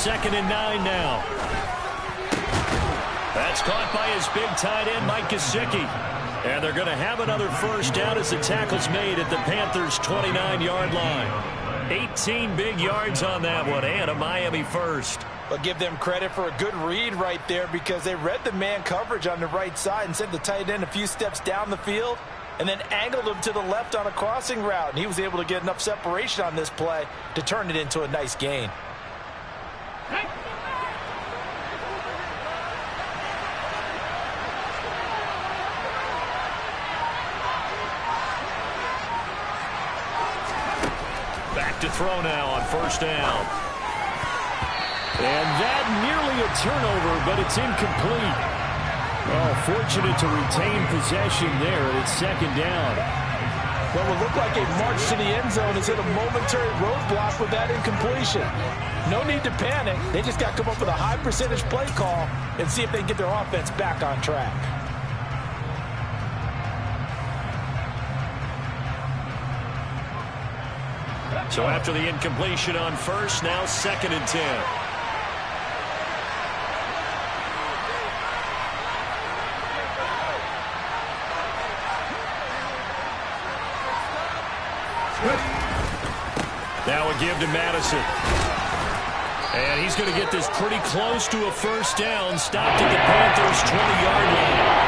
2nd and 9 now. That's caught by his big tight end, Mike Gesicki. And they're going to have another first down as the tackle's made at the Panthers' 29-yard line. 18 big yards on that one, and a Miami first. But give them credit for a good read right there, because they read the man coverage on the right side and sent the tight end a few steps down the field and then angled him to the left on a crossing route. And he was able to get enough separation on this play to turn it into a nice gain. Back to throw now on first down. And that nearly a turnover, but it's incomplete. Oh, fortunate to retain possession there. It's 2nd down. What will look like a march to the end zone has hit a momentary roadblock with that incompletion. No need to panic. They just got to come up with a high percentage play call and see if they can get their offense back on track. So after the incompletion on first, now 2nd and 10. Now a give to Madison. And he's going to get this pretty close to a first down. Stopped at the Panthers' 20-yard line.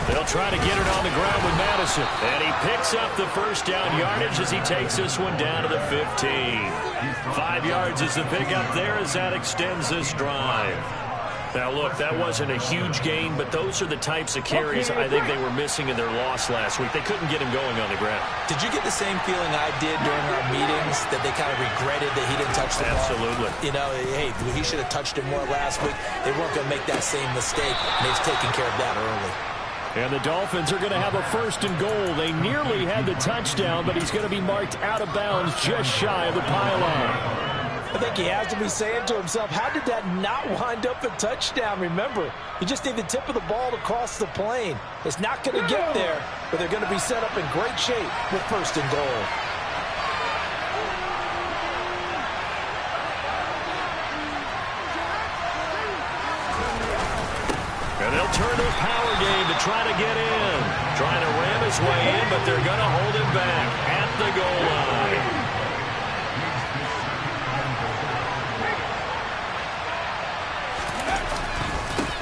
They'll try to get it on the ground with Madison. And he picks up the first down yardage as he takes this one down to the 15. 5 yards is the pickup there as that extends this drive. Now, look, that wasn't a huge gain, but those are the types of carries I think they were missing in their loss last week. They couldn't get him going on the ground. Did you get the same feeling I did during our meetings, that they kind of regretted that he didn't touch the ball? Absolutely. You know, hey, he should have touched it more last week. They weren't going to make that same mistake, and they've taken care of that early. And the Dolphins are going to have a 1st and goal. They nearly had the touchdown, but he's going to be marked out of bounds just shy of the pylon. I think he has to be saying to himself, how did that not wind up a touchdown? Remember, you just need the tip of the ball to cross the plane. It's not going to get there, but they're going to be set up in great shape with 1st and goal. And they'll turn to a power game to try to get in. Trying to ram his way in, but they're going to hold him back at the goal line.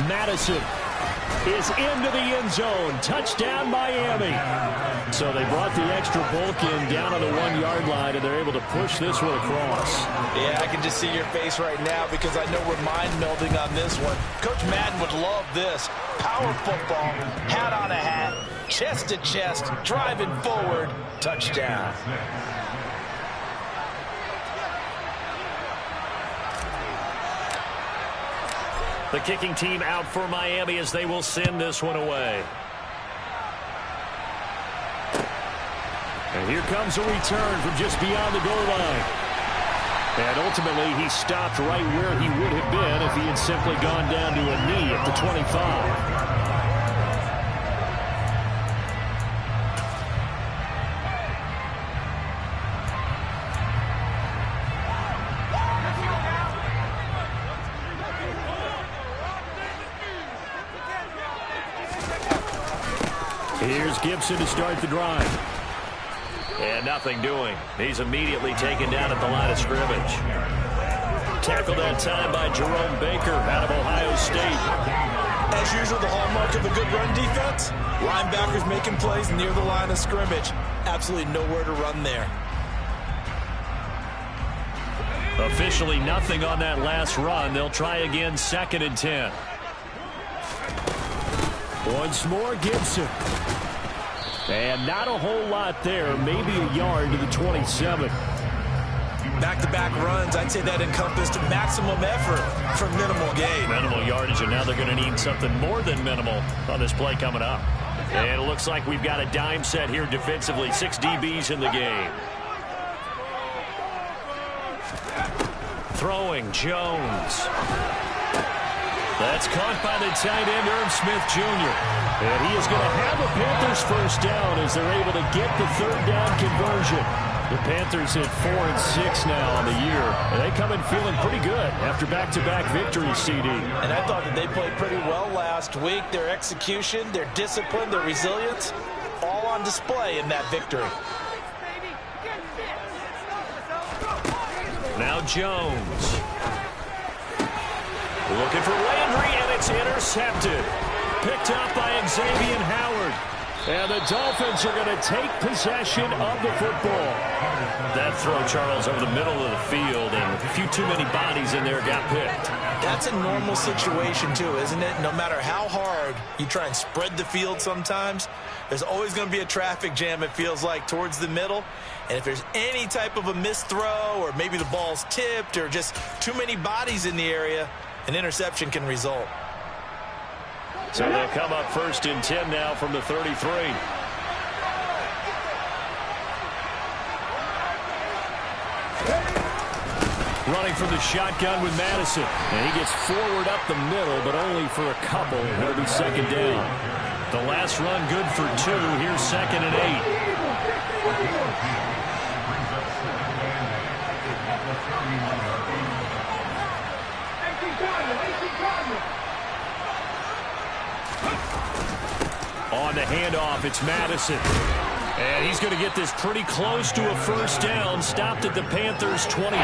Madison is into the end zone. Touchdown, Miami. So they brought the extra bulk in down on the 1-yard line, and they're able to push this one across. Yeah, I can just see your face right now because I know we're mind-melding on this one. Coach Madden would love this. Power football, hat on a hat, chest to chest, driving forward, touchdown. The kicking team out for Miami as they will send this one away. And here comes a return from just beyond the goal line. And ultimately, he stopped right where he would have been if he had simply gone down to a knee at the 25. Here's Gibson to start the drive. And nothing doing. He's immediately taken down at the line of scrimmage. Tackled that time by Jerome Baker out of Ohio State. As usual, the hallmark of a good run defense, linebackers making plays near the line of scrimmage. Absolutely nowhere to run there. Officially nothing on that last run. They'll try again, 2nd and 10. Once more, Gibson. And not a whole lot there. Maybe a yard to the 27. Back-to-back runs, I'd say that encompassed maximum effort for minimal gain. Minimal yardage, and now they're going to need something more than minimal on this play coming up. And it looks like we've got a dime set here defensively. 6 DBs in the game. Throwing, Jones. That's caught by the tight end, Irv Smith Jr. And he is going to have a Panthers first down as they're able to get the third down conversion. The Panthers at 4-6 now on the year, and they come in feeling pretty good after back-to-back victories, CD. And I thought that they played pretty well last week. Their execution, their discipline, their resilience, all on display in that victory. Now Jones. Looking for Landry, and it's intercepted. Picked up by Xavier Howard. And the Dolphins are going to take possession of the football. That throw, Charles, over the middle of the field, and a few too many bodies in there got picked. That's a normal situation, too, isn't it? No matter how hard you try and spread the field sometimes, there's always going to be a traffic jam, it feels like, towards the middle. And if there's any type of a missed throw, or maybe the ball's tipped, or just too many bodies in the area, an interception can result. So they'll come up 1st and 10 now from the 33. Running from the shotgun with Madison. And he gets forward up the middle, but only for a couple. It'll be 2nd down. The last run good for 2. Here's 2nd and 8. On the handoff, it's Madison. And he's going to get this pretty close to a 1st down. Stopped at the Panthers' 25. It's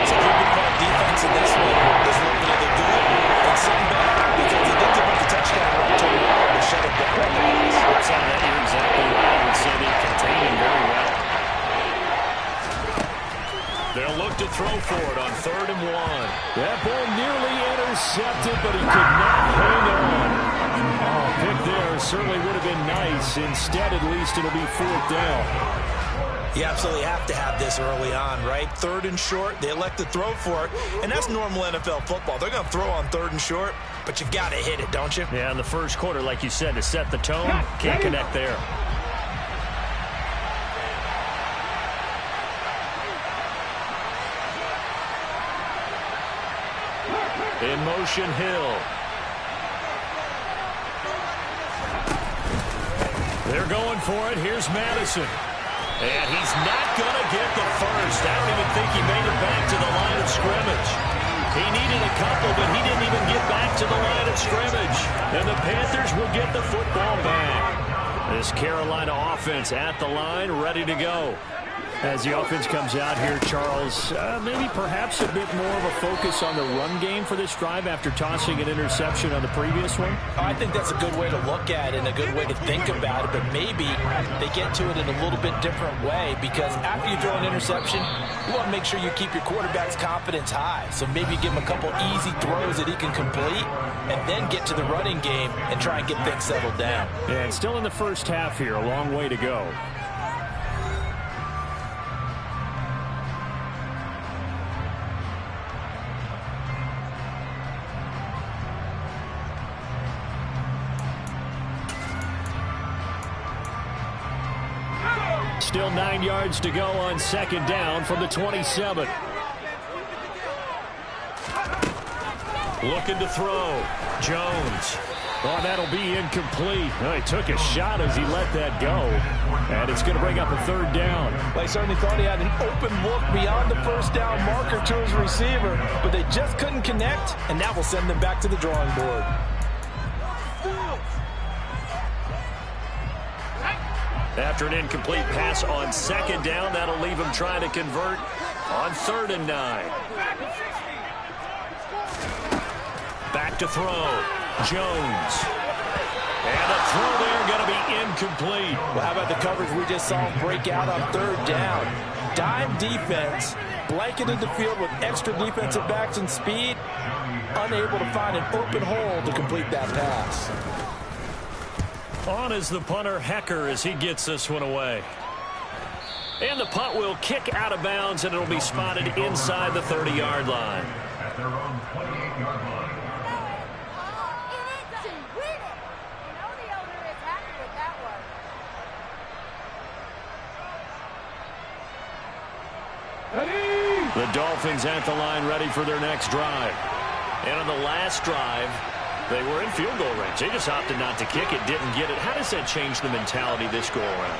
a pretty good part of defense in this one. There's a little bit of the good and some bad because they did give up the touchdown run to Wall to shut it down. That's on that. You're exactly right. I would say they contain him very well. They'll look to throw for it on 3rd and 1. That ball nearly intercepted, but he could not hang on. Oh, pick there certainly would have been nice. Instead, at least, it'll be 4th down. You absolutely have to have this early on, right? 3rd and short, they elect to throw for it, and that's normal NFL football. They're going to throw on 3rd and short, but you've got to hit it, don't you? Yeah, in the first quarter, like you said, to set the tone, can't connect there. In motion, Hill. They're going for it. Here's Madison. And he's not going to get the first. I don't even think he made it back to the line of scrimmage. He needed a couple, but he didn't even get back to the line of scrimmage. And the Panthers will get the football back. This Carolina offense at the line, ready to go. As the offense comes out here, Charles, maybe perhaps a bit more of a focus on the run game for this drive after tossing an interception on the previous one? I think that's a good way to look at it and a good way to think about it, but maybe they get to it in a little bit different way because after you throw an interception, you want to make sure you keep your quarterback's confidence high. So maybe give him a couple easy throws that he can complete and then get to the running game and try and get things settled down. Yeah, and still in the first half here, a long way to go. Still 9 yards to go on 2nd down from the 27. Looking to throw. Jones. Oh, that'll be incomplete. Oh, he took a shot as he let that go. And it's going to bring up a 3rd down. Well, he certainly thought he had an open look beyond the 1st down marker to his receiver, but they just couldn't connect, and that will send them back to the drawing board. After an incomplete pass on 2nd down, that'll leave him trying to convert on 3rd and 9. Back to throw. Jones. And the throw there going to be incomplete. Well, how about the coverage we just saw him break out on 3rd down? Dime defense, blanketed the field with extra defensive backs and speed, unable to find an open hole to complete that pass. On is the punter, Hecker, as he gets this one away. And the punt will kick out of bounds, and it'll be spotted inside the 30-yard line. At their own 28-yard line. The Dolphins at the line ready for their next drive. And on the last drive, They were in field goal range. They just opted not to kick it, didn't get it. How does that change the mentality this go-around?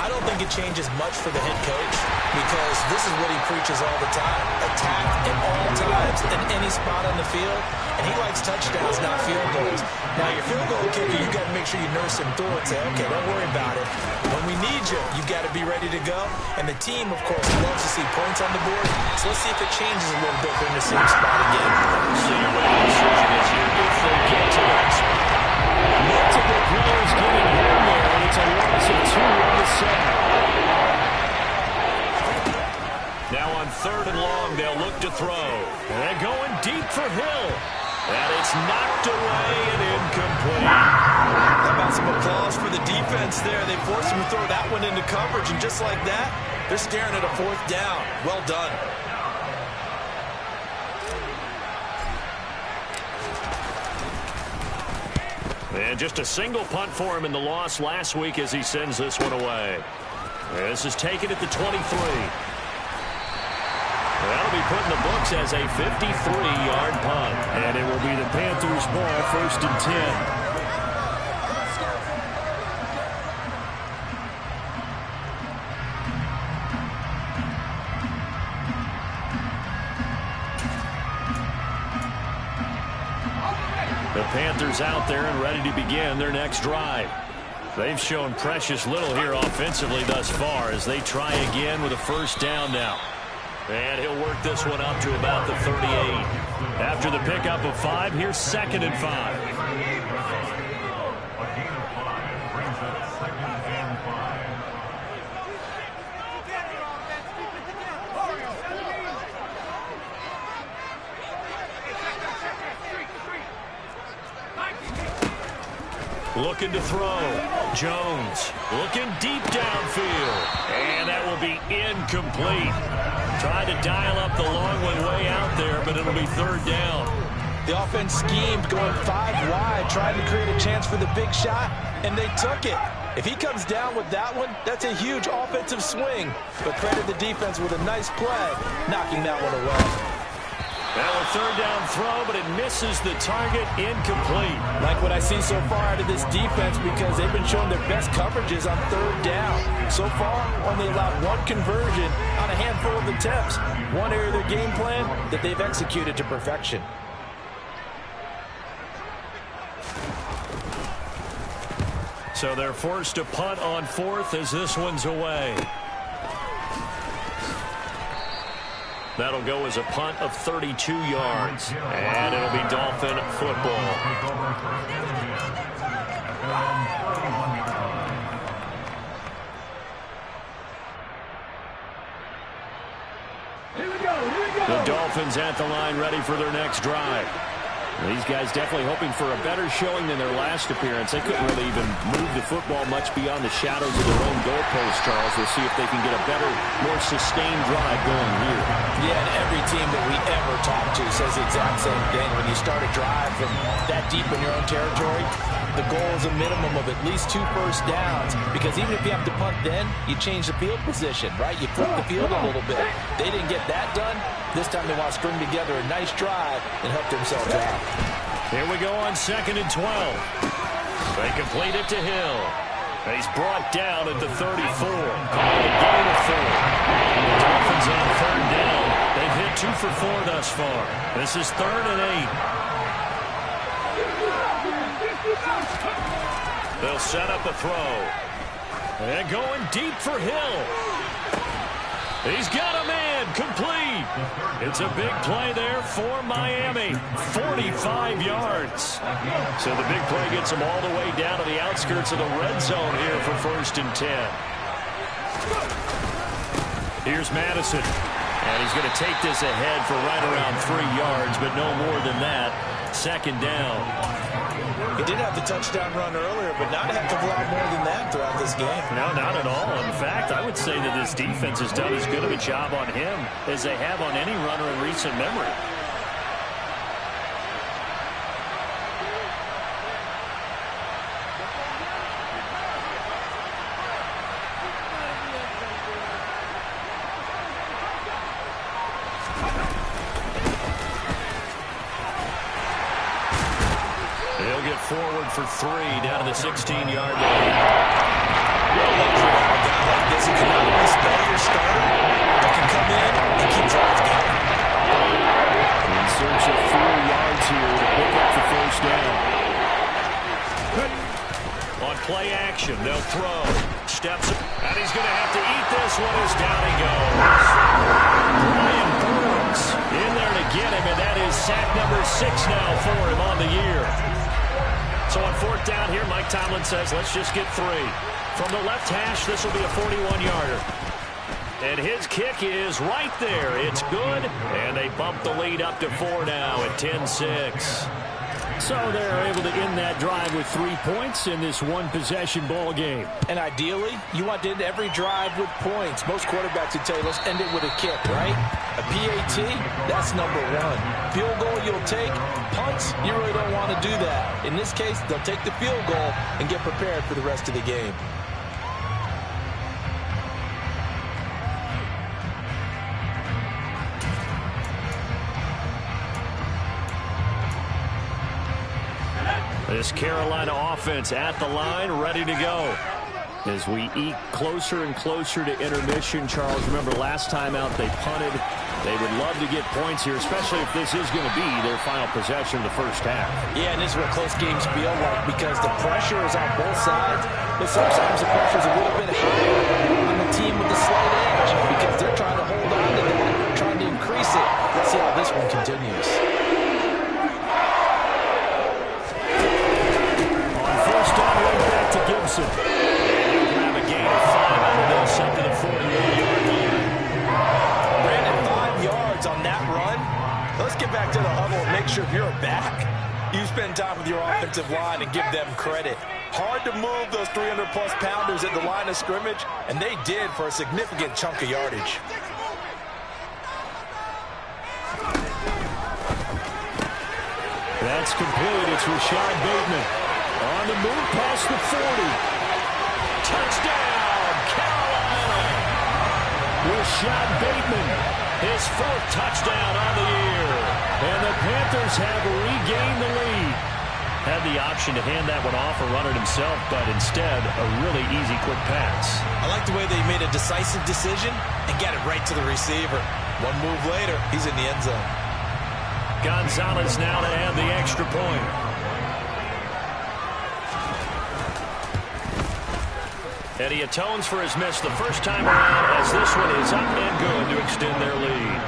I don't think it changes much for the head coach because this is what he preaches all the time. Attack at all times in any spot on the field, and he likes touchdowns, not field goals. Now, your field goal kicker, you got to make sure you nurse him through and say, okay, don't worry about it. When we need you, you got to be ready to go. And the team, of course, loves to see points on the board. So let's see if it changes a little bit. They're in the same spot again. See what the decision is here if they get to that spot. Multiple players getting home there, and it's a loss of 2 on the second. Now on 3rd and long, they'll look to throw. And they're going deep for Hill. And it's knocked away and incomplete. How about some applause for the defense there? They forced him to throw that one into coverage, and just like that, they're staring at a 4th down. Well done. And just a single punt for him in the loss last week as he sends this one away. This is taken at the 23. That'll be put in the books as a 53-yard punt. And it will be the Panthers' ball, 1st and 10. The Panthers out there and ready to begin their next drive. They've shown precious little here offensively thus far as they try again with a 1st down now. And he'll work this one up to about the 38. After the pickup of 5, here's 2nd and 5. Looking to throw. Jones looking deep downfield. And that will be incomplete. Tried to dial up the long one way out there, but it'll be 3rd down. The offense schemed going 5 wide, trying to create a chance for the big shot, and they took it. If he comes down with that one, that's a huge offensive swing. But credit the defense with a nice play, knocking that one away. Well, a 3rd down throw, but it misses the target, incomplete. Like what I see so far out of this defense because they've been showing their best coverages on 3rd down. So far, only allowed 1 conversion on a handful of attempts. One area of their game plan that they've executed to perfection. So they're forced to punt on 4th as this one's away. That'll go as a punt of 32 yards. And it'll be Dolphin football. The Dolphins at the line ready for their next drive. These guys definitely hoping for a better showing than their last appearance. They couldn't really even move the football much beyond the shadows of their own goalpost, Charles. We'll see if they can get a better, more sustained drive going here. Yeah, and every team that we ever talk to says the exact same thing. When you start a drive from that deep in your own territory, the goal is a minimum of at least 2 first downs, because even if you have to punt then, you change the field position, right? You flip the field a little bit. They didn't get that done. This time they want to string together a nice drive and help themselves out. Here we go on 2nd and 12. They complete it to Hill. He's brought down at the 34. Call it a gain of 4. The Dolphins on 3rd down. They've hit 2 for 4 thus far. This is 3rd and 8. They'll set up a throw. And going deep for Hill. He's got a man, complete. It's a big play there for Miami, 45 yards. So the big play gets them all the way down to the outskirts of the red zone here for 1st and 10. Here's Madison, and he's going to take this ahead for right around 3 yards, but no more than that. 2nd down. He did have the touchdown run earlier, but not a heck of a lot more than that throughout this game. No, not at all. In fact, I would say that this defense has done as good of a job on him as they have on any runner in recent memory. for 3 down to the 16-yard line. Real luxury to have a guy like this who can not only spell your starter, but can come in and keep drives going. In search of 4 yards here to pick up the first down. On play action, they'll throw. Steps, and he's going to have to eat this one as down he goes. Brian Burns in there to get him, and that is sack number 6 now for him on the year. So on 4th down here, Mike Tomlin says, let's just get 3. From the left hash, this will be a 41-yarder. And his kick is right there. It's good, and they bump the lead up to 4 now at 10-6. So they're able to end that drive with 3 points in this one-possession ball game. And ideally, you want to end every drive with points. Most quarterbacks would tell you, let's end it with a kick, right? A PAT, that's number 1. Field goal you'll take. Punts, you really don't want to do that. In this case, they'll take the field goal and get prepared for the rest of the game. This Carolina offense at the line, ready to go. As we eke closer and closer to intermission, Charles, remember last time out they punted. They would love to get points here, especially if this is going to be their final possession of the first half. Yeah, and this is what close games feel like because the pressure is on both sides, but sometimes the pressure is a little bit higher on the team with the slight edge because they're trying to hold on to that, trying to increase it. Let's see how this one continues. Gibson. And he'll grab a gain of 5 out of this up to the 41-yard line. Brandon, 5 yards on that run. Let's get back to the huddle and make sure if you're back, you spend time with your offensive line and give them credit. Hard to move those 300-plus pounders at the line of scrimmage, and they did for a significant chunk of yardage. That's complete. It's Rashad Bateman. On the move past the 40. Touchdown, Carolina. Rashad Bateman, his 4th touchdown on the year. And the Panthers have regained the lead. Had the option to hand that one off or run it himself, but instead, a really easy, quick pass. I like the way they made a decisive decision and got it right to the receiver. One move later, he's in the end zone. Gonzalez now to add the extra point. And he atones for his miss the first time around as this one is up and good to extend their lead.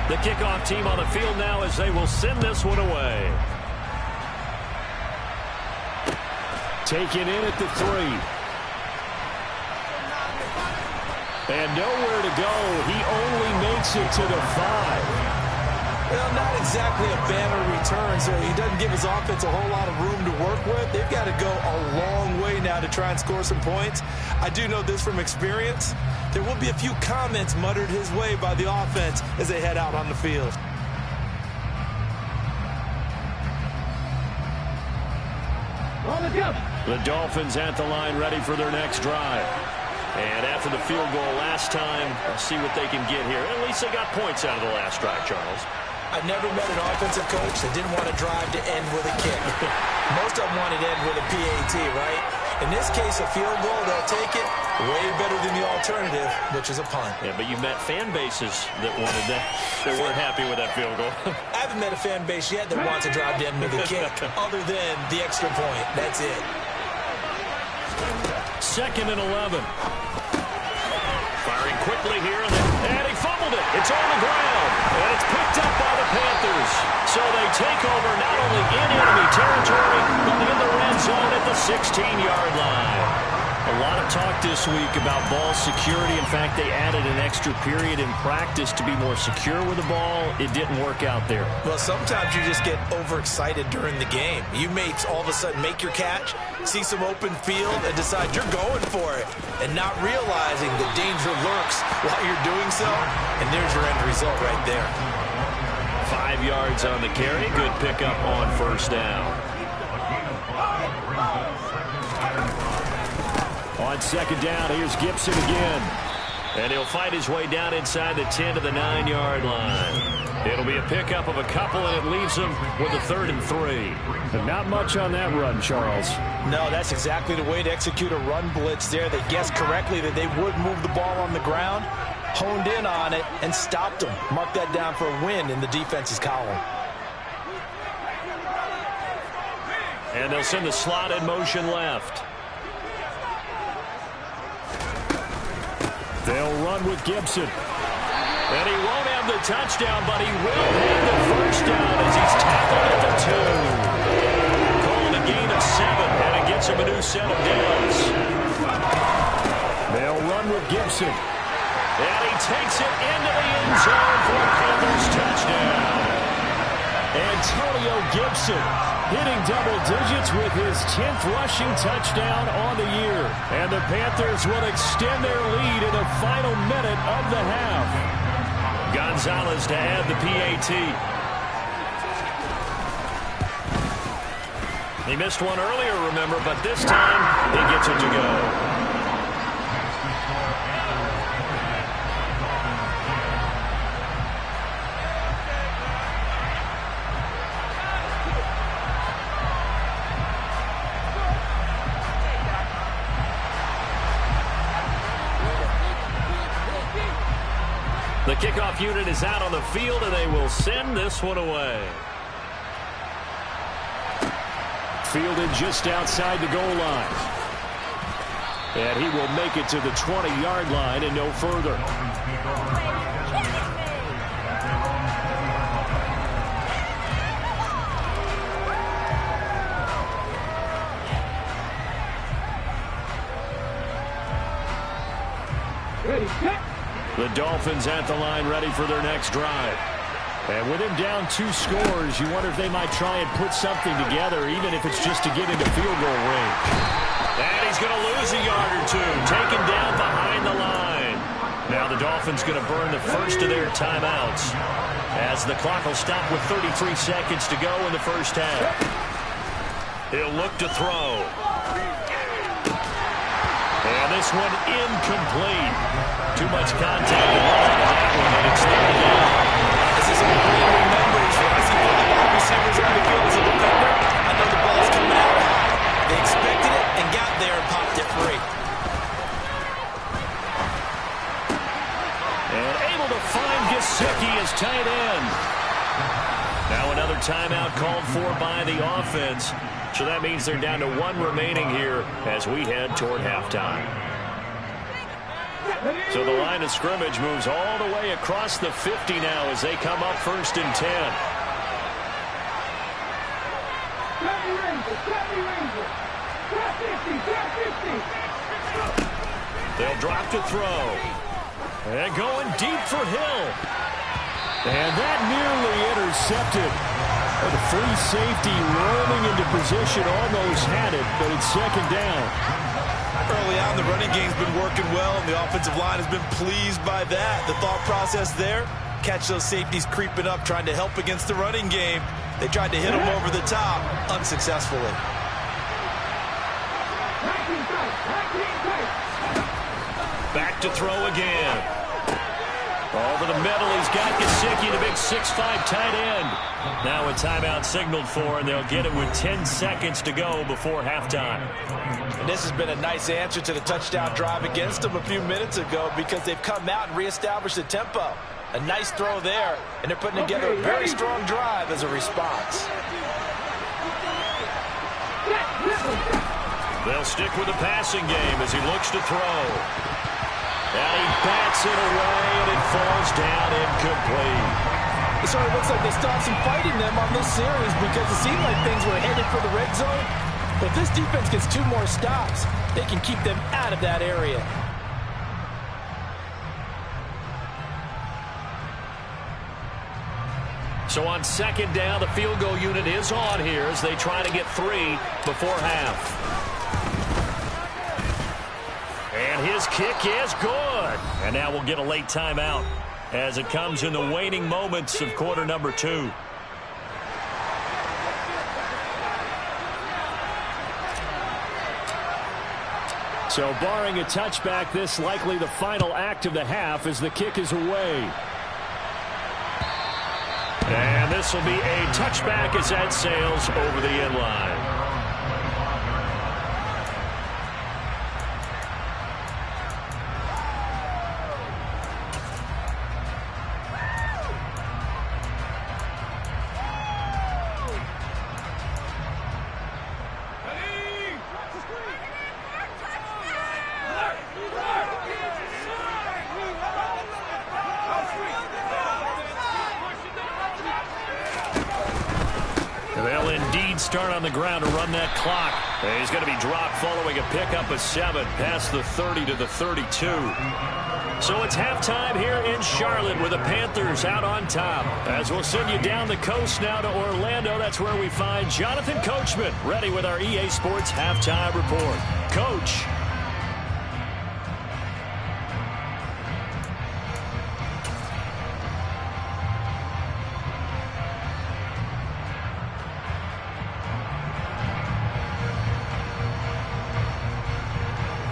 The kickoff team on the field now as they will send this one away. Taken in at the 3. And nowhere to go. He only makes it to the 5. Well, not exactly a banner return, so he doesn't give his offense a whole lot of room to work with. They've got to go a long way now to try and score some points. I do know this from experience. There will be a few comments muttered his way by the offense as they head out on the field. The Dolphins at the line ready for their next drive. And after the field goal last time, let's see what they can get here. At least they got points out of the last drive, Charles. I never met an offensive coach that didn't want to drive to end with a kick. Most of them wanted to end with a PAT, right? In this case, a field goal, they'll take it way better than the alternative, which is a punt. Yeah, but you met fan bases that wanted that, that weren't happy with that field goal. I haven't met a fan base yet that wants to drive to end with a kick, other than the extra point. That's it. 2nd and 11. Firing quickly here, and he fumbled it. It's on the ground, and it's picked up by the Panthers. So they take over not only in enemy territory, but in the red zone at the 16-yard line. A lot of talk this week about ball security. In fact, they added an extra period in practice to be more secure with the ball. It didn't work out there. Well, sometimes you just get overexcited during the game. You may all of a sudden make your catch, see some open field, and decide you're going for it, and not realizing the danger lurks while you're doing so, and there's your end result right there. 5 yards on the carry. Good pickup on 1st down. On second down, here's Gibson again. And he'll fight his way down inside the 10 to the 9-yard line. It'll be a pickup of a couple, and it leaves him with a 3rd and 3. But not much on that run, Charles. No, that's exactly the way to execute a run blitz there. They guessed correctly that they would move the ball on the ground, honed in on it, and stopped them. Mark that down for a win in the defense's column. And they'll send the slot in motion left. They'll run with Gibson. And he won't have the touchdown, but he will have the first down as he's tackled at the 2. Calling a gain of 7, and it gets him a new set of downs. They'll run with Gibson. And he takes it into the end zone for a Panthers touchdown. Antonio Gibson hitting double digits with his 10th rushing touchdown on the year. And the Panthers will extend their lead in the final minute of the half. Gonzalez to add the PAT. He missed one earlier, remember, but this time he gets it to go. The kickoff unit is out on the field, and they will send this one away. Fielded just outside the goal line. And he will make it to the 20-yard line and no further. The Dolphins at the line, ready for their next drive. And with him down 2 scores, you wonder if they might try and put something together, even if it's just to get into field goal range. And he's going to lose a yard or 2, taken down behind the line. Now the Dolphins going to burn the first of their timeouts, as the clock will stop with 33 seconds to go in the first half. He'll look to throw. And this one incomplete. Too much contact behind that one, and it's third down. This is a great remembrance. When I see wide receivers on the field as a defender, I know the ball's coming out high. They expected it and got there and popped it free. And able to find Gesicki as tight end. Now another timeout called for by the offense. So that means they're down to 1 remaining here as we head toward halftime. So the line of scrimmage moves all the way across the 50 now as they come up 1st and 10. They'll drop to throw. And going deep for Hill. And that nearly intercepted. The free safety rolling into position, almost had it, but it's 2nd down. Early on, the running game's been working well, and the offensive line has been pleased by that. The thought process there, catch those safeties creeping up, trying to help against the running game. They tried to hit them over the top, unsuccessfully. Back to throw again. Over the middle, he's got Gesicki, the big 6'5" tight end. Now a timeout signaled for, and they'll get it with 10 seconds to go before halftime. And this has been a nice answer to the touchdown drive against them a few minutes ago, because they've come out and reestablished the tempo. A nice throw there, and they're putting together a very strong drive as a response. They'll stick with the passing game as he looks to throw. And he bats it away, and it falls down incomplete. It sort of looks like they still have some fight in them on this series, because it seemed like things were headed for the red zone. But if this defense gets 2 more stops, they can keep them out of that area. So on 2nd down, the field goal unit is on here as they try to get 3 before half. And his kick is good. And now we'll get a late timeout as it comes in the waning moments of quarter number 2. So barring a touchback, this likely the final act of the half as the kick is away. And this will be a touchback as that sails over the end line. They'll indeed start on the ground to run that clock. He's going to be dropped following a pickup of 7 past the 30 to the 32. So it's halftime here in Charlotte with the Panthers out on top. As we'll send you down the coast now to Orlando, that's where we find Jonathan Coachman ready with our EA Sports halftime report. Coach.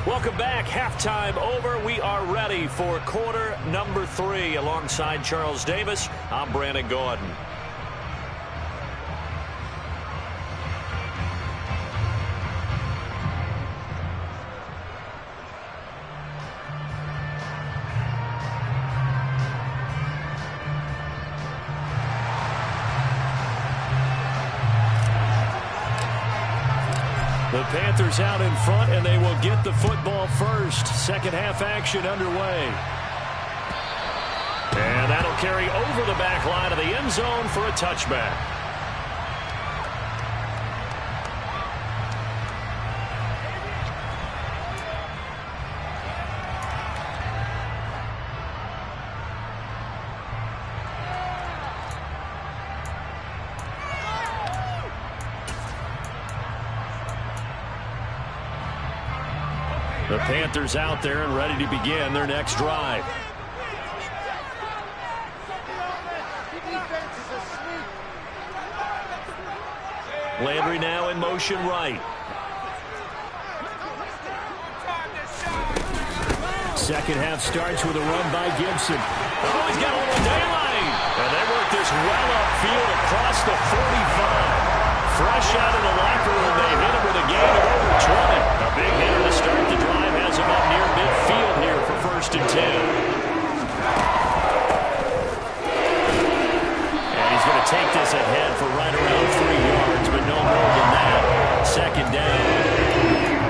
Welcome back. Halftime over. We are ready for quarter number 3. Alongside Charles Davis, I'm Brandon Gordon. The Panthers out in front, and they will get the football first. Second half action underway. And that'll carry over the back line of the end zone for a touchback. The Panthers out there and ready to begin their next drive. Landry now in motion right. Second half starts with a run by Gibson. Oh, he's got a little daylight. And they work this well upfield across the 45. Fresh out of the locker room, they hit him with a gain of over 20. A big hitter to start the drive has him up near midfield here for 1st and 10. And he's going to take this ahead for right around 3 yards, but no more than that. Second down.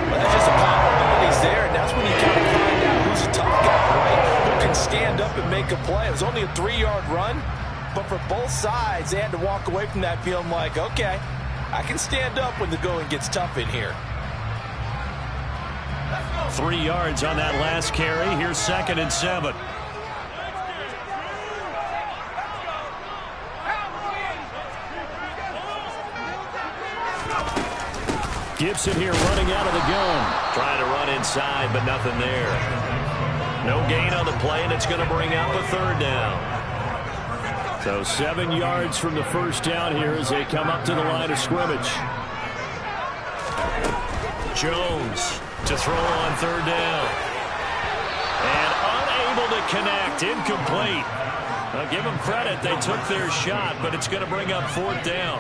Well, that's just a possibilities there, and that's when you kind of find out who's a tough guy, right? Who can stand up and make a play. It was only a 3-yard run, but for both sides, they had to walk away from that feeling like, okay, I can stand up when the going gets tough in here. 3 yards on that last carry. Here's 2nd and 7. Gibson here running out of the gun. Trying to run inside, but nothing there. No gain on the play, and it's going to bring up a 3rd down. So 7 yards from the first down here as they come up to the line of scrimmage. Jones to throw on 3rd down. And unable to connect. Incomplete. I'll give them credit. They took their shot, but it's going to bring up 4th down.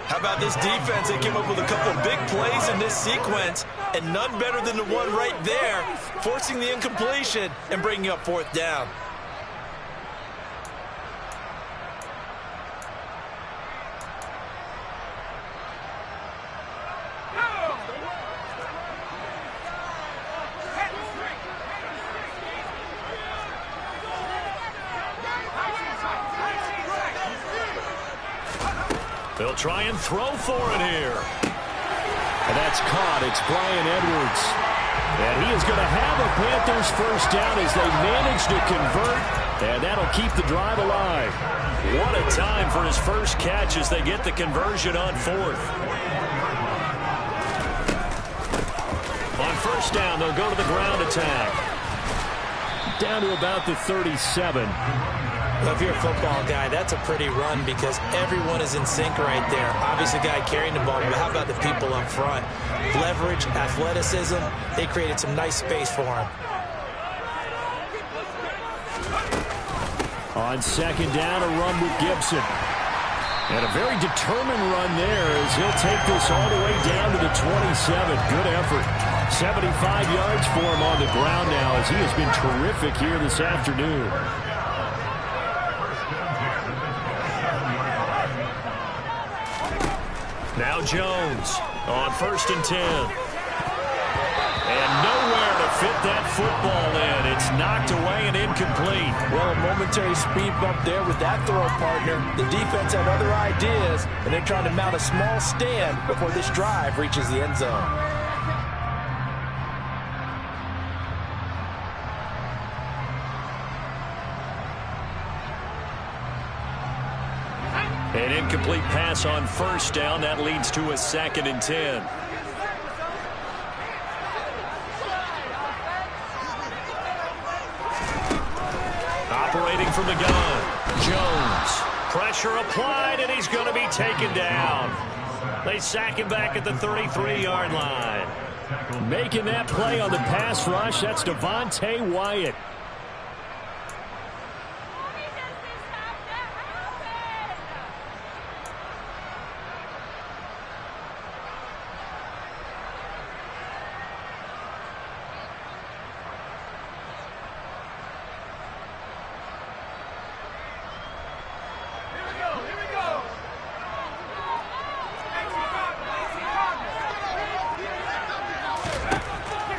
How about this defense? They came up with a couple of big plays in this sequence, and none better than the one right there, forcing the incompletion and bringing up 4th down. They'll try and throw for it here. And that's caught. It's Brian Edwards. And he is going to have a Panthers first down as they manage to convert. And that'll keep the drive alive. What a time for his first catch as they get the conversion on 4th. On 1st down, they'll go to the ground attack. Down to about the 37. Well, if you're a football guy, that's a pretty run because everyone is in sync right there. Obviously, the guy carrying the ball, but how about the people up front? Leverage, athleticism, they created some nice space for him. On second down, a run with Gibson. And a very determined run there as he'll take this all the way down to the 27. Good effort. 75 yards for him on the ground now as he has been terrific here this afternoon. Now Jones on 1st and 10. And nowhere to fit that football in. It's knocked away and incomplete. Well, a momentary speed bump there with that throw, partner. The defense had other ideas, and they're trying to mount a small stand before this drive reaches the end zone. An incomplete pass on 1st down. That leads to a 2nd and 10. Operating from the gun, Jones. Pressure applied, and he's going to be taken down. They sack him back at the 33-yard line. Making that play on the pass rush, that's Devontae Wyatt.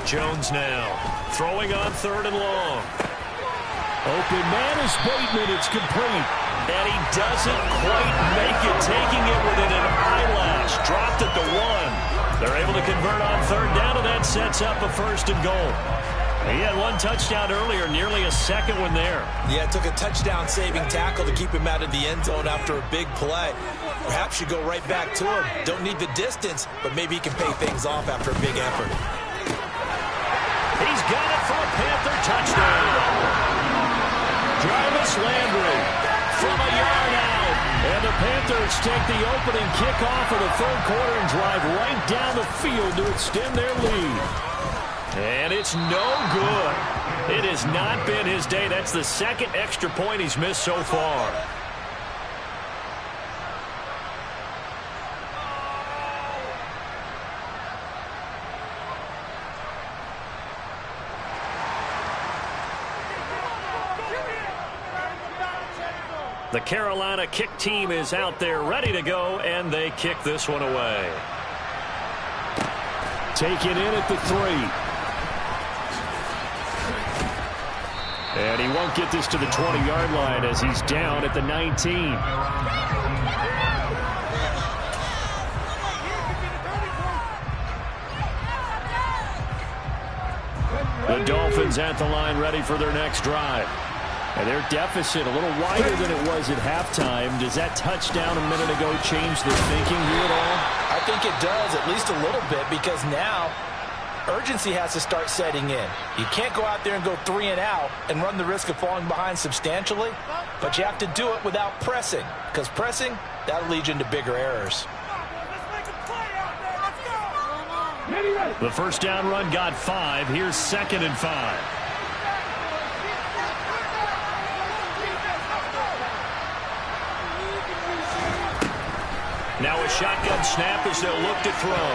Jones now throwing on 3rd and long. Open man is Bateman. It's complete. And he doesn't quite make it, taking it within an eyelash. Dropped at the 1. They're able to convert on 3rd down, and that sets up a 1st and goal. He had 1 touchdown earlier, nearly a 2nd one there. Yeah, it took a touchdown-saving tackle to keep him out of the end zone after a big play. Perhaps you go right back to him. Don't need the distance, but maybe he can pay things off after a big effort. He's got it for a Panther touchdown. Jarvis Landry from a yard out. And the Panthers take the opening kickoff of the 3rd quarter and drive right down the field to extend their lead. And it's no good. It has not been his day. That's the 2nd extra point he's missed so far. The Carolina kick team is out there ready to go, and they kick this one away. Taken in at the 3. And he won't get this to the 20-yard line as he's down at the 19. The Dolphins at the line ready for their next drive. And their deficit a little wider than it was at halftime. Does that touchdown a minute ago change their thinking here at all? I think it does, at least a little bit, because now urgency has to start setting in. You can't go out there and go 3 and out and run the risk of falling behind substantially, but you have to do it without pressing, because pressing, that'll lead you into bigger errors. The 1st down run got 5. Here's 2nd and 5. Now a shotgun snap as they'll look to throw.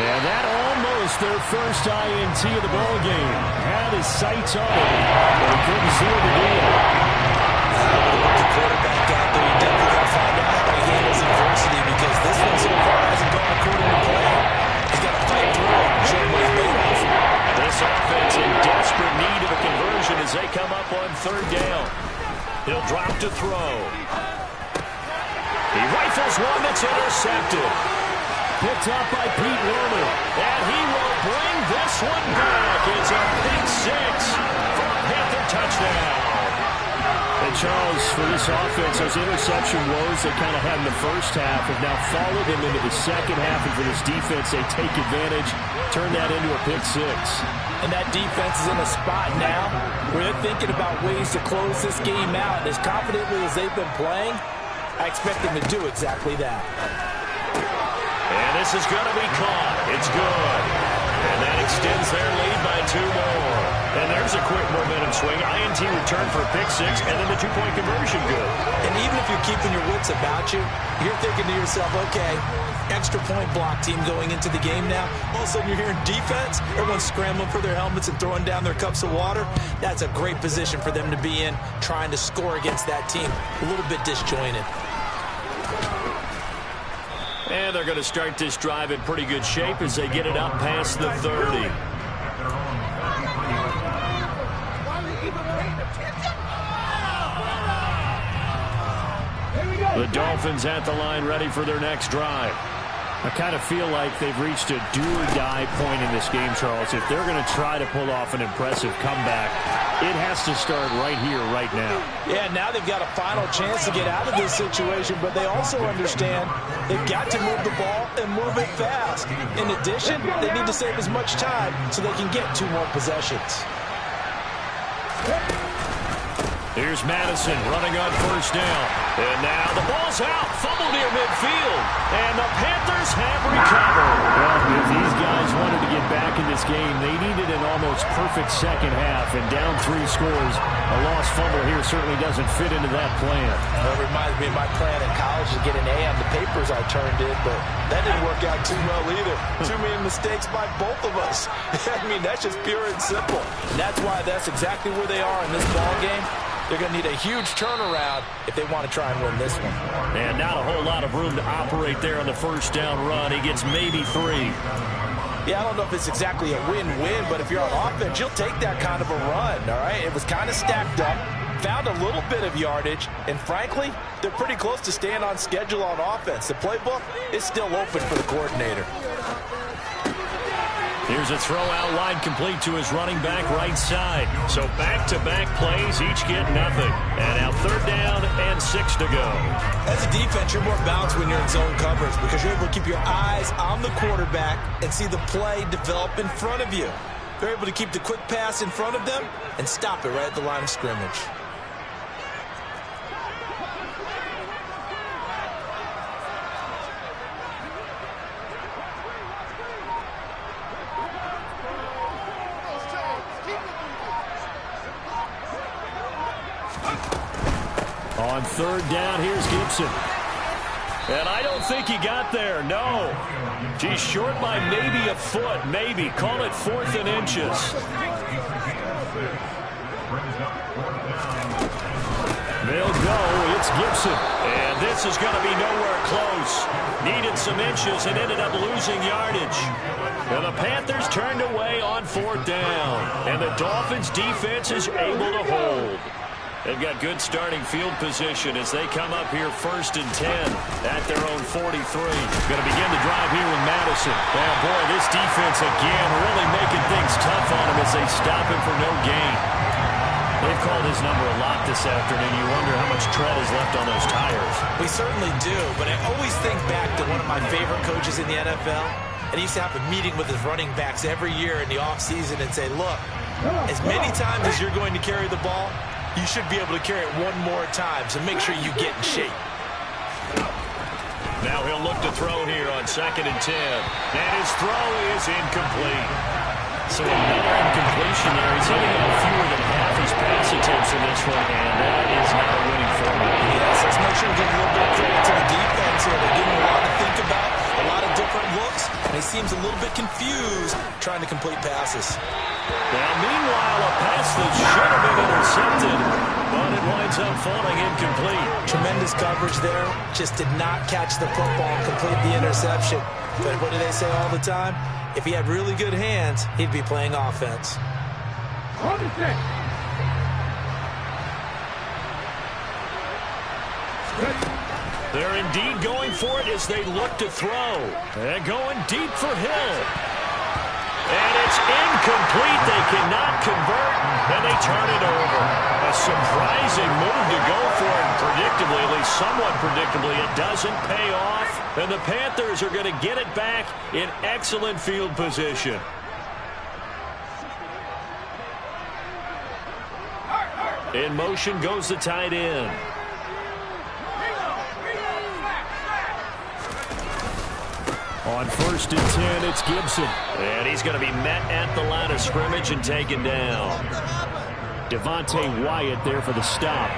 And that almost their first INT of the ball game. Had his sights on it, but he couldn't seal the deal. With the quarterback out there, you definitely got to find out how he handles adversity, because this one so far hasn't gone according to plan. He's got to fight through it and show him what he's made of. This offense in desperate need of a conversion as they come up on 3rd down. He'll drop to throw. He rifles one that's intercepted. Picked up by Pete Werner. And he will bring this one back. It's a pick 6 for a Panther touchdown. And Charles, for this offense, those interception woes they kind of had in the first half have now followed them into the second half. And for this defense, they take advantage, turn that into a pick 6. And that defense is in a spot now where they're thinking about ways to close this game out. As confidently as they've been playing, I expect them to do exactly that. And this is going to be caught. It's good. And that extends their lead by 2 more. And there's a quick momentum swing. INT return for a pick 6, and then the 2-point conversion good. And even if you're keeping your wits about you, you're thinking to yourself, okay, extra point block team going into the game now. All of a sudden you're hearing defense. Everyone's scrambling for their helmets and throwing down their cups of water. That's a great position for them to be in, trying to score against that team. A little bit disjointed. And they're going to start this drive in pretty good shape as they get it up past the 30. The Dolphins at the line ready for their next drive. I kind of feel like they've reached a do-or-die point in this game, Charles. If they're going to try to pull off an impressive comeback, it has to start right here, right now. Yeah, now they've got a final chance to get out of this situation, but they also understand they've got to move the ball and move it fast. In addition, they need to save as much time so they can get 2 more possessions. Here's Madison running on first down. And now the ball's out. Fumble near midfield. And the Panthers have recovered. Well, if these guys wanted to get back in this game, they needed an almost perfect second half. And down 3 scores, a lost fumble here certainly doesn't fit into that plan. Well, it reminds me of my plan in college to get an A on the papers I turned in, but that didn't work out too well either. Too many mistakes by both of us. I mean, that's just pure and simple. And that's why that's exactly where they are in this ball game. They're going to need a huge turnaround if they want to try and win this one. And not a whole lot of room to operate there on the first down run. He gets maybe 3. Yeah, I don't know if it's exactly a win-win, but if you're on offense, you'll take that kind of a run, all right? It was kind of stacked up, found a little bit of yardage, and frankly, they're pretty close to staying on schedule on offense. The playbook is still open for the coordinator. Here's a throw out line complete to his running back right side. So back-to-back plays, each get nothing. And now 3rd down and 6 to go. As a defense, you're more balanced when you're in zone coverage because you're able to keep your eyes on the quarterback and see the play develop in front of you. They're able to keep the quick pass in front of them and stop it right at the line of scrimmage. On 3rd down, here's Gibson. And I don't think he got there, no. He's short by maybe a foot, maybe. Call it 4th and inches. They'll go. It's Gibson. And this is going to be nowhere close. Needed some inches and ended up losing yardage. And the Panthers turned away on 4th down. And the Dolphins' defense is able to hold. They've got good starting field position as they come up here 1st and 10 at their own 43. Going to begin the drive here with Madison. And boy, this defense again really making things tough on him as they stop him for no gain. They've called his number a lot this afternoon. You wonder how much tread is left on those tires. We certainly do, but I always think back to one of my favorite coaches in the NFL. And he used to have a meeting with his running backs every year in the offseason and say, look, as many times as you're going to carry the ball, you should be able to carry it 1 more time, so make sure you get in shape. Now he'll look to throw here on 2nd and 10. And his throw is incomplete. So another incompletion there. He's hitting out fewer than half his pass attempts in this one, and that is not a winning formula. Yes, let's make sure we give a little bit of credit to the defense here. They're giving him a lot to think about, a lot of different looks, and he seems a little bit confused trying to complete passes. Now, meanwhile, a pass that should have been intercepted, but it winds up falling incomplete. Tremendous coverage there. Just did not catch the football and complete the interception. But what do they say all the time? If he had really good hands, he'd be playing offense. They're indeed going for it as they look to throw. They're going deep for Hill. And it's incomplete. They cannot convert, and they turn it over. A surprising move to go for it. Predictably, at least somewhat predictably, it doesn't pay off. And the Panthers are going to get it back in excellent field position. In motion goes the tight end. On 1st and 10, it's Gibson. And he's going to be met at the line of scrimmage and taken down. Devontae Wyatt there for the stop.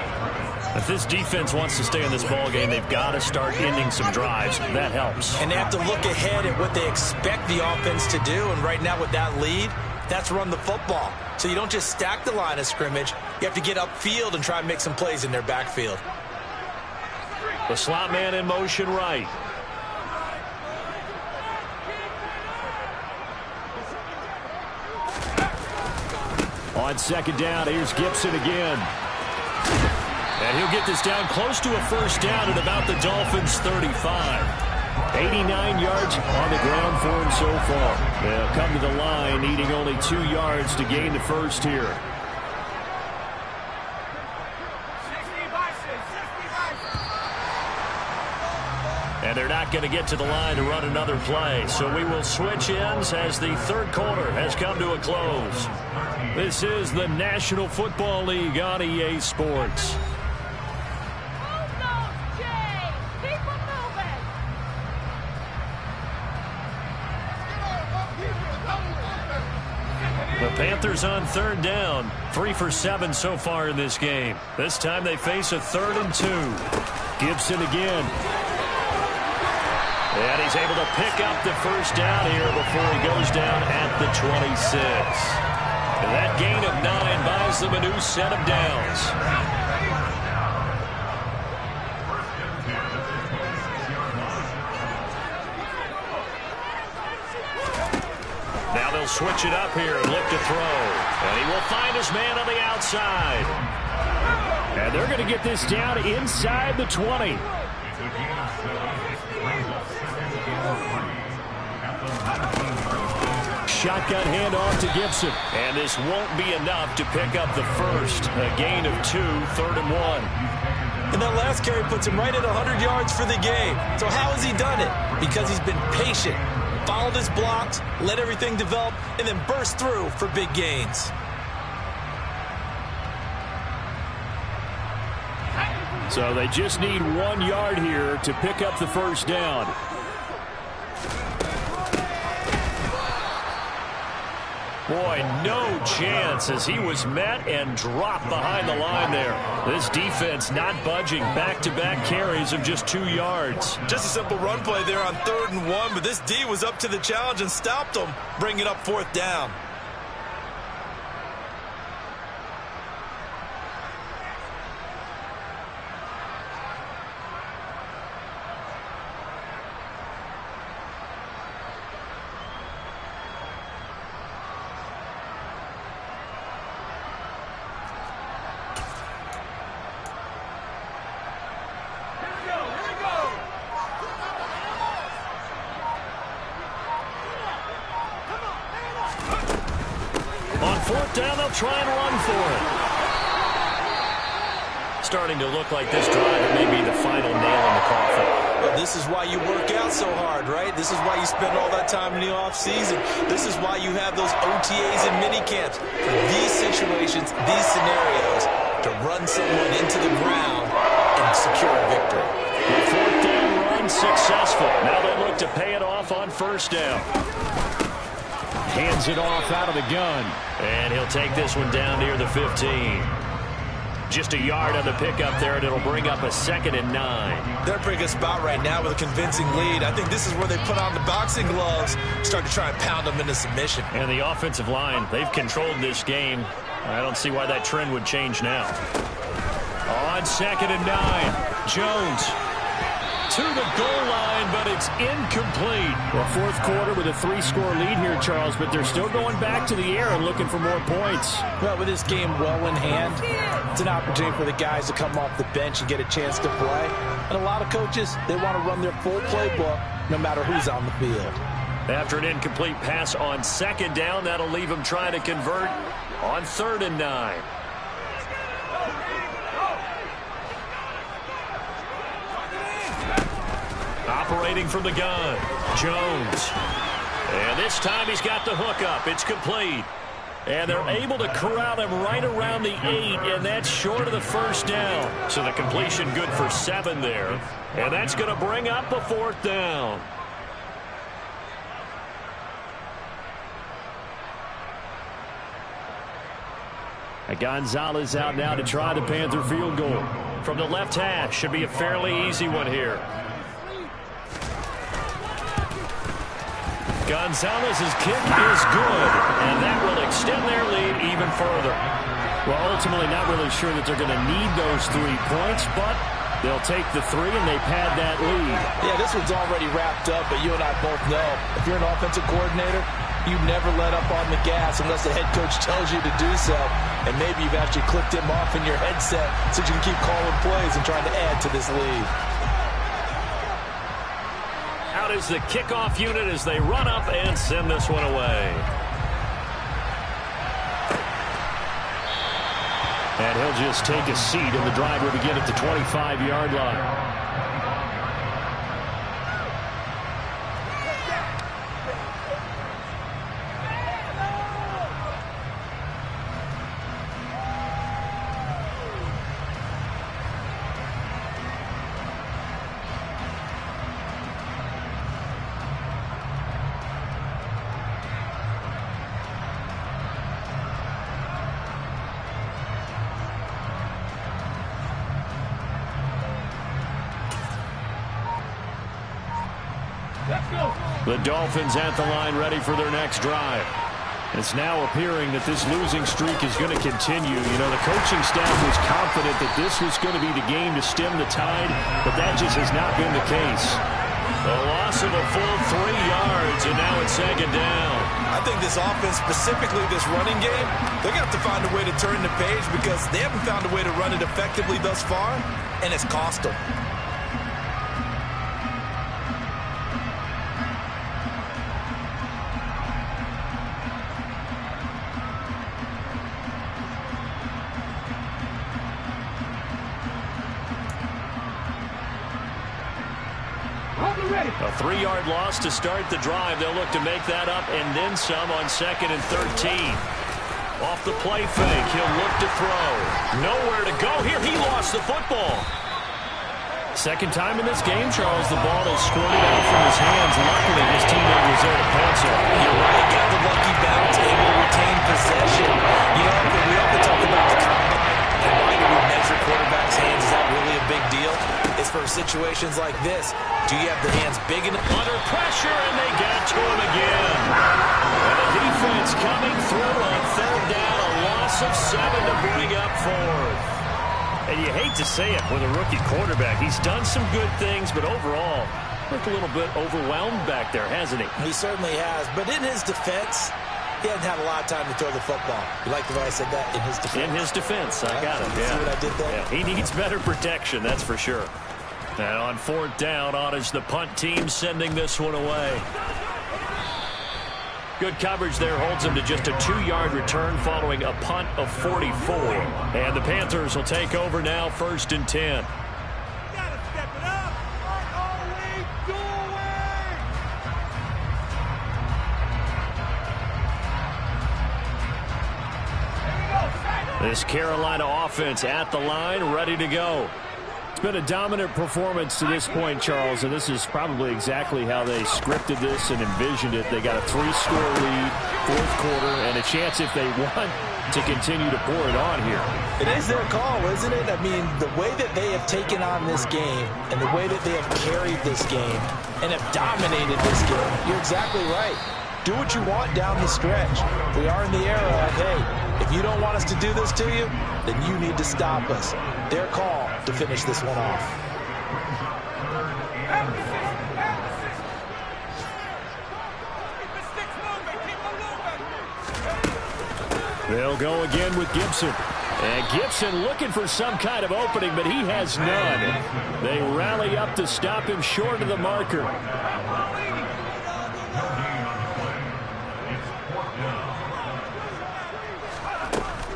If this defense wants to stay in this ballgame, they've got to start ending some drives. That helps. And they have to look ahead at what they expect the offense to do. And right now with that lead, that's run the football. So you don't just stack the line of scrimmage. You have to get upfield and try and make some plays in their backfield. The slot man in motion right. On 2nd down, here's Gibson again. And he'll get this down close to a 1st down at about the Dolphins' 35. 89 yards on the ground for him so far. They'll come to the line needing only 2 yards to gain the first here. And they're not going to get to the line to run another play. So we will switch ends as the 3rd quarter has come to a close. This is the National Football League on EA Sports. The Panthers on 3rd down. 3 for 7 so far in this game. This time they face a 3rd and 2. Gibson again. And he's able to pick up the 1st down here before he goes down at the 26. And that gain of 9 buys them a new set of downs. Now they'll switch it up here and look to throw. And he will find his man on the outside. And they're going to get this down inside the 20. Shotgun handoff to Gibson. And this won't be enough to pick up the first. A gain of 2, 3rd and 1. And that last carry puts him right at 100 yards for the game. So how has he done it? Because he's been patient, followed his blocks, let everything develop, and then burst through for big gains. So they just need 1 yard here to pick up the 1st down. Boy, no chance as he was met and dropped behind the line there. This defense not budging. Back-to-back carries of just 2 yards. Just a simple run play there on 3rd and 1, but this D was up to the challenge and stopped him, bringing up 4th down. Down, they'll try and run for it. Starting to look like this drive may be the final nail in the coffin. Well, this is why you work out so hard, right? This is why you spend all that time in the offseason. This is why you have those OTAs and minicamps. For these situations, these scenarios, to run someone into the ground and secure a victory. The 4th down run successful. Now they look to pay it off on 1st down. Hands it off out of the gun. And he'll take this one down near the 15. Just a yard on the pickup there, and it'll bring up a 2nd and 9. They're in a pretty good spot right now with a convincing lead. I think this is where they put on the boxing gloves, start to try and pound them into submission. And the offensive line, they've controlled this game. I don't see why that trend would change now. On 2nd and 9, Jones to the goal line, but it's incomplete. Well, 4th quarter with a 3-score lead here, Charles, but they're still going back to the air and looking for more points. Well, with this game well in hand, it's an opportunity for the guys to come off the bench and get a chance to play. And a lot of coaches, they want to run their full playbook no matter who's on the field. After an incomplete pass on 2nd down, that'll leave them trying to convert on 3rd and 9. Operating from the gun, Jones. And this time he's got the hook up. It's complete. And they're able to corral him right around the 8, and that's short of the first down. So the completion good for 7 there. And that's going to bring up a 4th down. Gonzalez out now to try the Panther field goal. From the left hash, should be a fairly easy one here. Gonzalez's kick is good, and that will extend their lead even further. Well, ultimately not really sure that they're going to need those 3 points, but they'll take the 3 and they pad that lead. Yeah, this one's already wrapped up, but you and I both know if you're an offensive coordinator, you never let up on the gas unless the head coach tells you to do so. And maybe you've actually clicked him off in your headset so you can keep calling plays and trying to add to this lead. Out is the kickoff unit as they run up and send this one away. And he'll just take a seat, and the drive will begin at the 25-yard line. The Dolphins at the line ready for their next drive. It's now appearing that this losing streak is going to continue. You know, the coaching staff was confident that this was going to be the game to stem the tide, but that just has not been the case. A loss of a full 3 yards, and now it's 2nd down. I think this offense, specifically this running game, they're going to have to find a way to turn the page because they haven't found a way to run it effectively thus far, and it's cost them. A 3-yard loss to start the drive. They'll look to make that up and then some on 2nd and 13. Off the play fake, he'll look to throw. Nowhere to go here. He lost the football. Second time in this game, Charles, the ball is squirted out from his hands. Luckily, his teammate was there to pounce on it. You're right. Got the lucky bounce, able to retain possession. You know, we often talk about the combine and why do we measure quarterbacks' hands? Is that really a big deal? It's for situations like this. Do you have the hands big enough? Under pressure, and they get to him again. And the defense coming through on 3rd down. A loss of 7 to bring up 4th. And you hate to say it with a rookie quarterback. He's done some good things, but overall, looked a little bit overwhelmed back there, hasn't he? He certainly has. But in his defense, he hasn't had a lot of time to throw the football. You like the way I said that? In his defense. In his defense. I got it. See what I did there? Yeah, he needs better protection, that's for sure. And on 4th down, on is the punt team sending this one away. Good coverage there holds him to just a 2-yard return following a punt of 44. And the Panthers will take over now, 1st and 10. This Carolina offense at the line, ready to go. It's been a dominant performance to this point, Charles, and this is probably exactly how they scripted this and envisioned it. They got a 3-score lead, 4th quarter, and a chance if they want to continue to pour it on here. It is their call, isn't it? I mean, the way that they have taken on this game and the way that they have carried this game and have dominated this game, you're exactly right. Do what you want down the stretch. We are in the era of, hey, if you don't want us to do this to you, then you need to stop us. Their call to finish this one off. They'll go again with Gibson. And Gibson looking for some kind of opening, but he has none. They rally up to stop him short of the marker.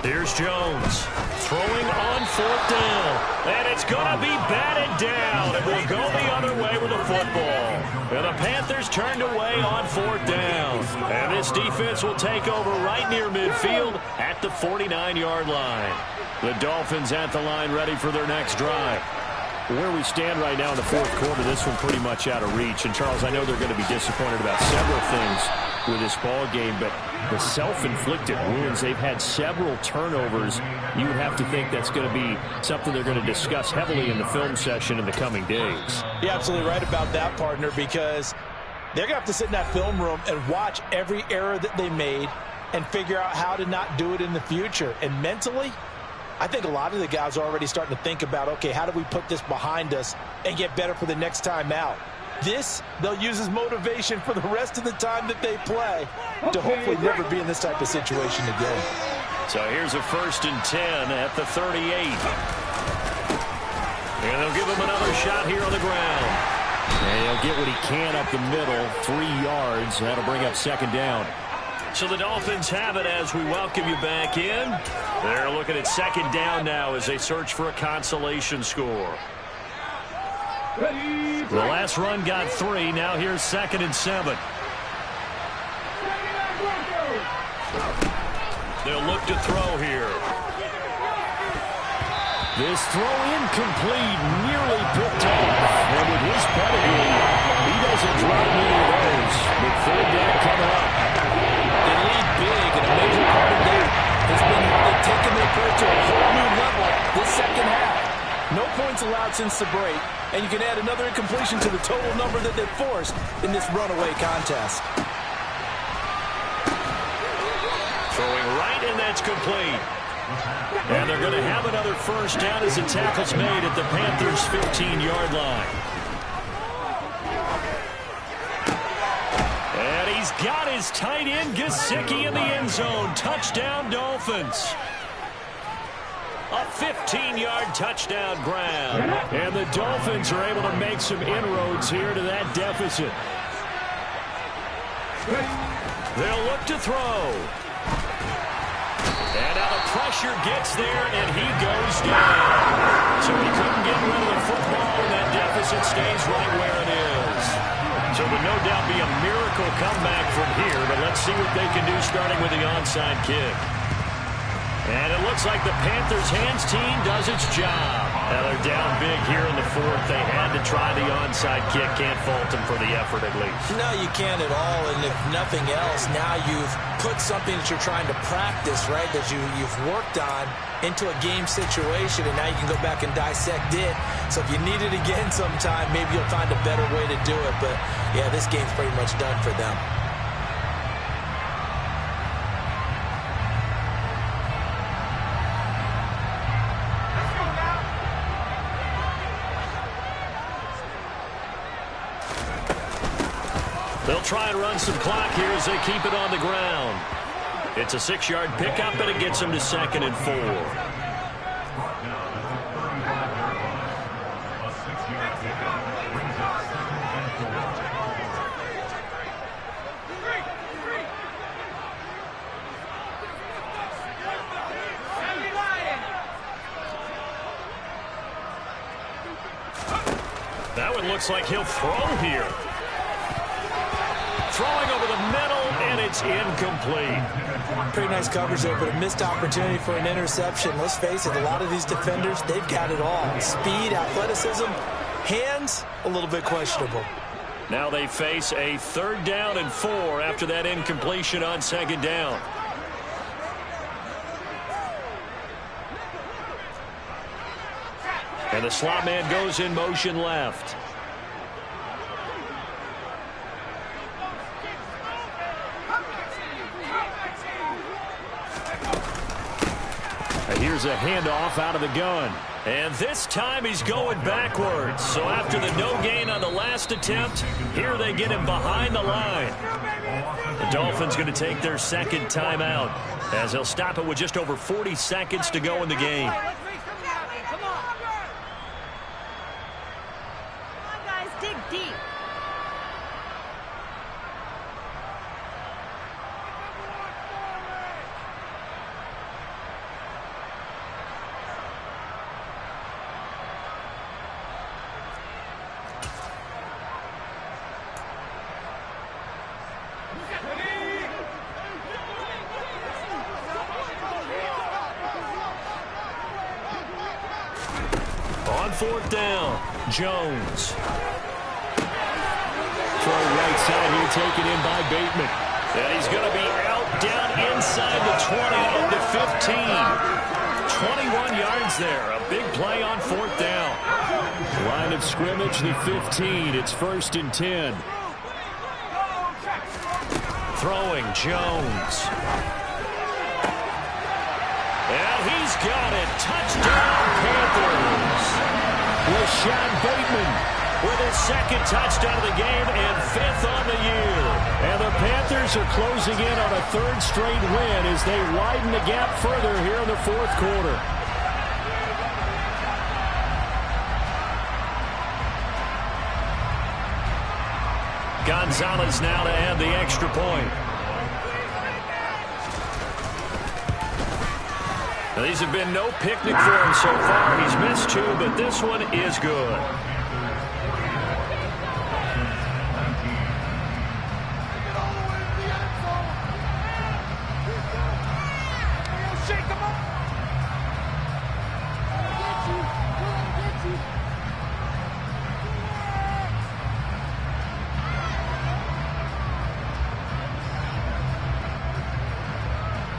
Here's Jones throwing on 4th down. And it's going to be batted down. It will go the other way with the football. And the Panthers turned away on 4th down. And this defense will take over right near midfield at the 49-yard line. The Dolphins at the line ready for their next drive. Where we stand right now in the 4th quarter, this one pretty much out of reach. And, Charles, I know they're going to be disappointed about several things with this ball game, but the self-inflicted wounds, they've had several turnovers. You would have to think that's going to be something they're going to discuss heavily in the film session in the coming days. You're absolutely right about that, partner, because they're going to have to sit in that film room and watch every error that they made and figure out how to not do it in the future. And mentally, I think a lot of the guys are already starting to think about, okay, how do we put this behind us and get better for the next time out? This, they'll use as motivation for the rest of the time that they play to hopefully never be in this type of situation again. So here's a 1st and 10 at the 38. And they'll give him another shot here on the ground. And he'll get what he can up the middle, 3 yards. That'll bring up 2nd down. So the Dolphins have it as we welcome you back in. They're looking at 2nd down now as they search for a consolation score. The last run got 3. Now here's 2nd and 7. They'll look to throw here. This throw incomplete, nearly picked off. And with his pedigree, he doesn't drop many of those. But 3rd down coming up. They lead big, and a major part of that has been they've taken their play to a whole new level this 2nd half. No points allowed since the break, and you can add another incompletion to the total number that they've forced in this runaway contest. Throwing right, and that's complete. And they're going to have another 1st down as the tackle's made at the Panthers' 15-yard line. And he's got his tight end, Gesicki, in the end zone. Touchdown, Dolphins. A 15-yard touchdown grab. And the Dolphins are able to make some inroads here to that deficit. They'll look to throw. And now the pressure gets there, and he goes down. So he couldn't get rid of the football, and that deficit stays right where it is. So there will no doubt be a miracle comeback from here, but let's see what they can do starting with the onside kick. And it looks like the Panthers' hands team does its job. Now they're down big here in the 4th. They had to try the onside kick. Can't fault them for the effort at least. No, you can't at all. And if nothing else, now you've put something that you're trying to practice, right, that you've worked on into a game situation, and now you can go back and dissect it. So if you need it again sometime, maybe you'll find a better way to do it. But, yeah, this game's pretty much done for them. They'll try and run some clock here as they keep it on the ground. It's a 6-yard pickup, and it gets them to 2nd and 4. That one looks like he'll throw here. Throwing over the middle, and it's incomplete. Pretty nice coverage there, but a missed opportunity for an interception. Let's face it, a lot of these defenders, they've got it all. Speed, athleticism, hands, a little bit questionable. Now they face a 3rd down and 4 after that incompletion on 2nd down. And the slot man goes in motion left. Here's a handoff out of the gun. And this time he's going backwards. So after the no gain on the last attempt, here they get him behind the line. The Dolphins going to take their 2nd timeout as they'll stop it with just over 40 seconds to go in the game. Come on, guys, dig deep. On 4th down, Jones. Throw right side here, taken in by Bateman. And he's going to be out down inside the 20 into 15. 21 yards there. A big play on 4th down. Line of scrimmage, the 15. It's 1st and 10. Throwing Jones. And he's got it. Touchdown, Panthers. Rashad Bateman with his 2nd touchdown of the game and 5th on the year. And the Panthers are closing in on a 3rd straight win as they widen the gap further here in the 4th quarter. Gonzalez now to add the extra point. Now, these have been no picnic for him so far. He's missed 2, but this one is good.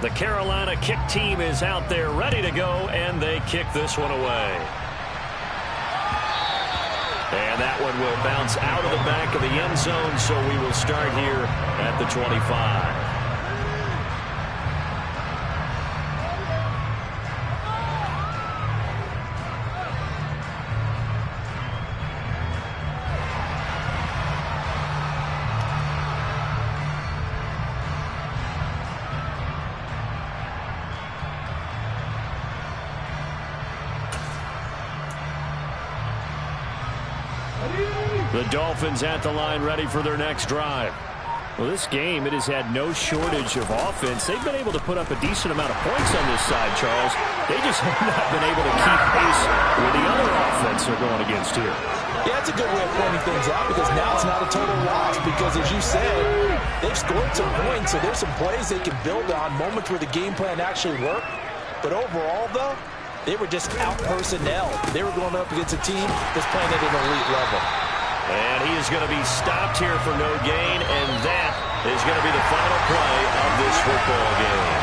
The Carolina kick team is out there ready to go, and they kick this one away. And that one will bounce out of the back of the end zone, so we will start here at the 25. The Dolphins at the line ready for their next drive. Well, this game, it has had no shortage of offense. They've been able to put up a decent amount of points on this side, Charles. They just have not been able to keep pace with the other offense they're going against here. Yeah, it's a good way of pointing things out because now it's not a total loss because, as you said, they've scored some points, so there's some plays they can build on, moments where the game plan actually worked. But overall, though, they were just out-personnel. They were going up against a team that's playing at an elite level. And he is going to be stopped here for no gain, and that is going to be the final play of this football game.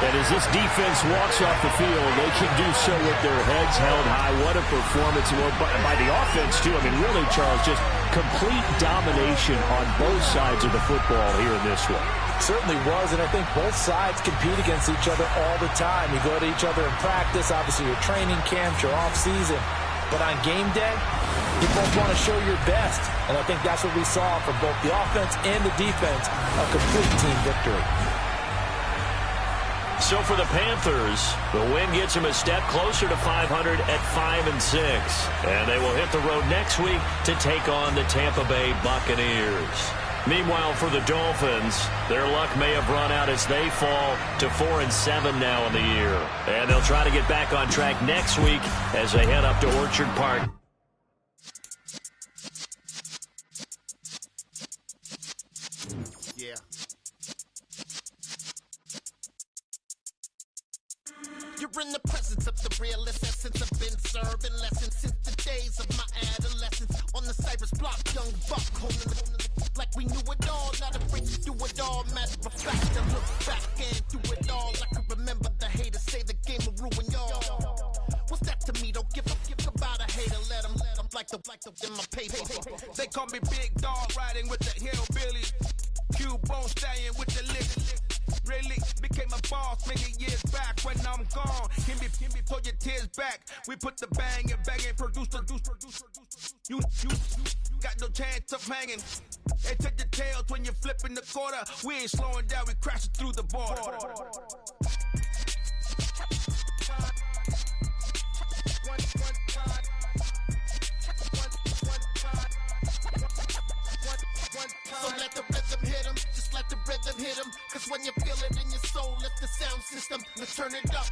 And as this defense walks off the field, they can do so with their heads held high. What a performance by the offense, too. I mean, really, Charles, just complete domination on both sides of the football here in this one. Certainly was, and I think both sides compete against each other all the time. You go to each other in practice, obviously your training camps, your off-season. But on game day, you both want to show your best. And I think that's what we saw from both the offense and the defense, a complete team victory. So for the Panthers, the win gets them a step closer to 500 at 5-6. And they will hit the road next week to take on the Tampa Bay Buccaneers. Meanwhile, for the Dolphins, their luck may have run out as they fall to 4-7 now in the year. And they'll try to get back on track next week as they head up to Orchard Park. Yeah. You're in the presence of the realest essence. I've been serving lessons since the days of my adolescence. On the Cypress block, young buck, holding the like we knew it all, not afraid to do it all. Matter of fact, I look back and do it all. I can remember the haters say the game will ruin y'all. What's that to me? Don't give about a hater. Let them like the in my paper. They call me Big Dog, riding with the hillbillies. Q-Bone stallion with the lick. Really became a boss many years back. When I'm gone, can be pull your tears back. We put the bang and bang and produce. You got no chance of hanging. They take the tails when you're flipping the quarter. We ain't slowing down, we crashing through the border. So let the rhythm hit him, just let the rhythm hit him. Cause when you feel it in your soul, lift the sound system, let's turn it up.